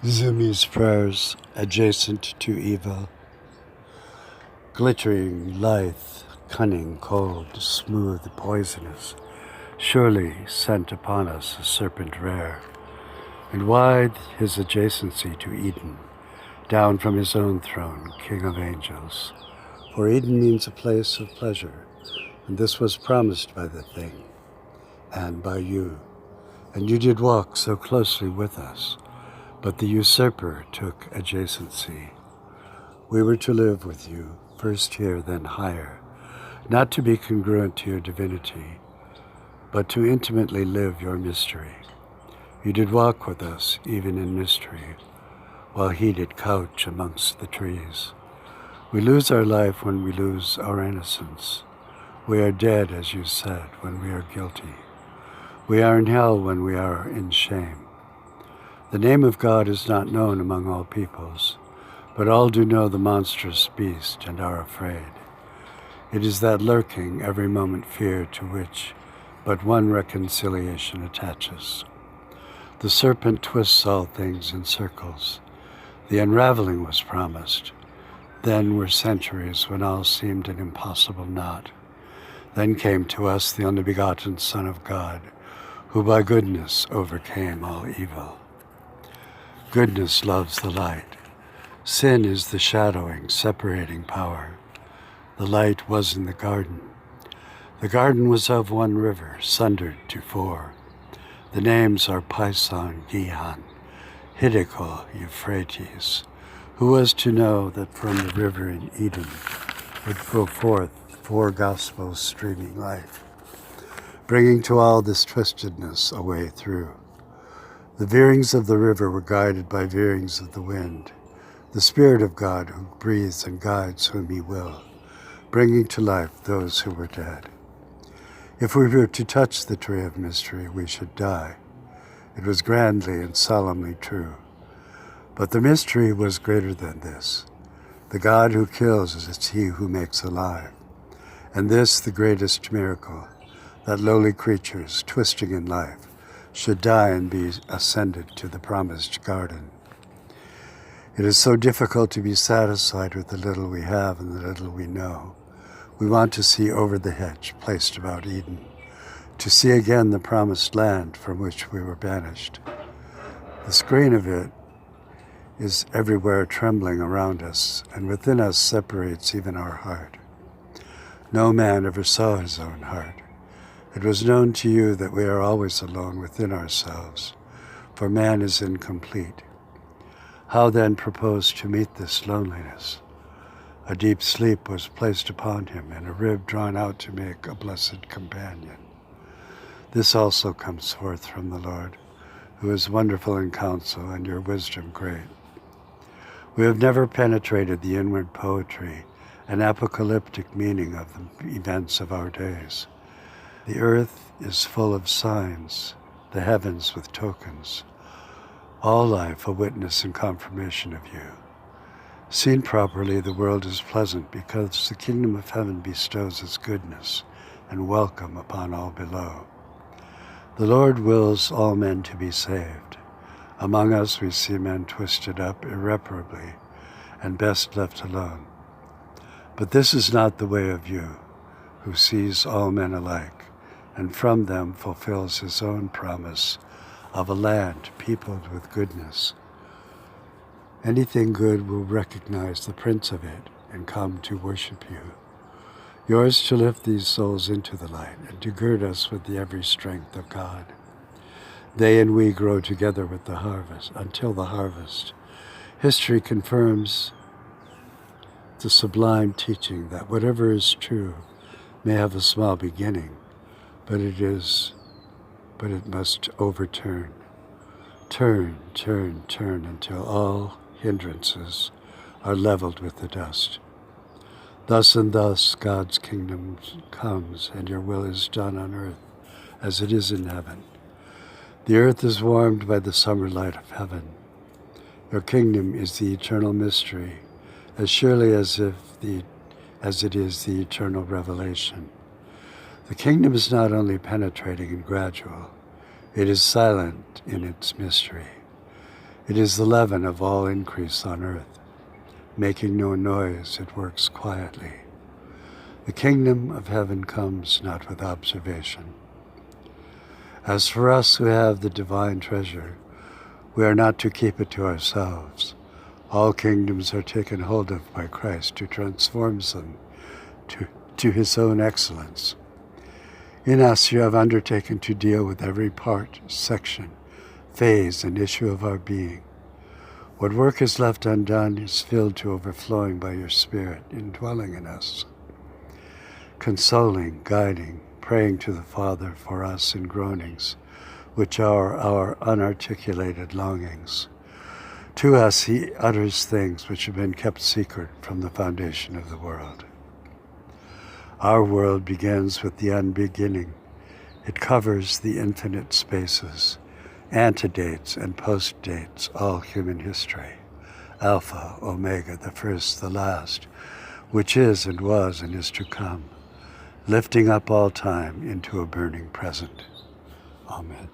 Zoomi's prayers adjacent to evil, glittering, lithe, cunning, cold, smooth, poisonous, surely sent upon us a serpent rare, and wide his adjacency to Eden, down from his own throne, King of angels. For Eden means a place of pleasure, and this was promised by the thing, and by you. And you did walk so closely with us, but the usurper took adjacency. We were to live with you, first here, then higher, not to be congruent to your divinity, but to intimately live your mystery. You did walk with us, even in mystery, while he did couch amongst the trees. We lose our life when we lose our innocence. We are dead, as you said, when we are guilty. We are in hell when we are in shame. The name of God is not known among all peoples, but all do know the monstrous beast and are afraid. It is that lurking, every moment fear to which but one reconciliation attaches. The serpent twists all things in circles. The unraveling was promised. Then were centuries when all seemed an impossible knot. Then came to us the only begotten Son of God, who by goodness overcame all evil. Goodness loves the light. Sin is the shadowing, separating power. The light was in the garden. The garden was of one river, sundered to four. The names are Pison, Gihon, Hiddekel, Euphrates. Who was to know that from the river in Eden would go forth four gospels streaming life, bringing to all this twistedness a way through. The veerings of the river were guided by veerings of the wind, the Spirit of God who breathes and guides whom he will, bringing to life those who were dead. If we were to touch the tree of mystery, we should die. It was grandly and solemnly true. But the mystery was greater than this. The God who kills is he who makes alive. And this the greatest miracle, that lowly creatures, twisting in life, should die and be ascended to the promised garden. It is so difficult to be satisfied with the little we have and the little we know. We want to see over the hedge placed about Eden, to see again the promised land from which we were banished. The screen of it is everywhere trembling around us, and within us separates even our heart. No man ever saw his own heart. It was known to you that we are always alone within ourselves, for man is incomplete. How then propose to meet this loneliness? A deep sleep was placed upon him, and a rib drawn out to make a blessed companion. This also comes forth from the Lord, who is wonderful in counsel, and your wisdom great. We have never penetrated the inward poetry and apocalyptic meaning of the events of our days. The earth is full of signs, the heavens with tokens, all life a witness and confirmation of you. Seen properly, the world is pleasant because the kingdom of heaven bestows its goodness and welcome upon all below. The Lord wills all men to be saved. Among us we see men twisted up irreparably and best left alone. But this is not the way of you, who sees all men alike, and from them fulfills his own promise of a land peopled with goodness. Anything good will recognize the Prince of it and come to worship you. Yours to lift these souls into the light and to gird us with the every strength of God. They and we grow together with the harvest, until the harvest. History confirms the sublime teaching that whatever is true may have a small beginning, but it must overturn. Turn, turn, turn until all hindrances are leveled with the dust. Thus and thus God's kingdom comes, and your will is done on earth as it is in heaven. The earth is warmed by the summer light of heaven. Your kingdom is the eternal mystery, as surely as it is the eternal revelation. The kingdom is not only penetrating and gradual, it is silent in its mystery. It is the leaven of all increase on earth. Making no noise, it works quietly. The kingdom of heaven comes not with observation. As for us who have the divine treasure, we are not to keep it to ourselves. All kingdoms are taken hold of by Christ, who transforms them to his own excellence. In us you have undertaken to deal with every part, section, phase, and issue of our being. What work is left undone is filled to overflowing by your Spirit indwelling in us, consoling, guiding, praying to the Father for us in groanings, which are our unarticulated longings. To us he utters things which have been kept secret from the foundation of the world. Our world begins with the unbeginning. It covers the infinite spaces, antedates and postdates all human history. Alpha, Omega, the first, the last, which is and was and is to come, lifting up all time into a burning present. Amen.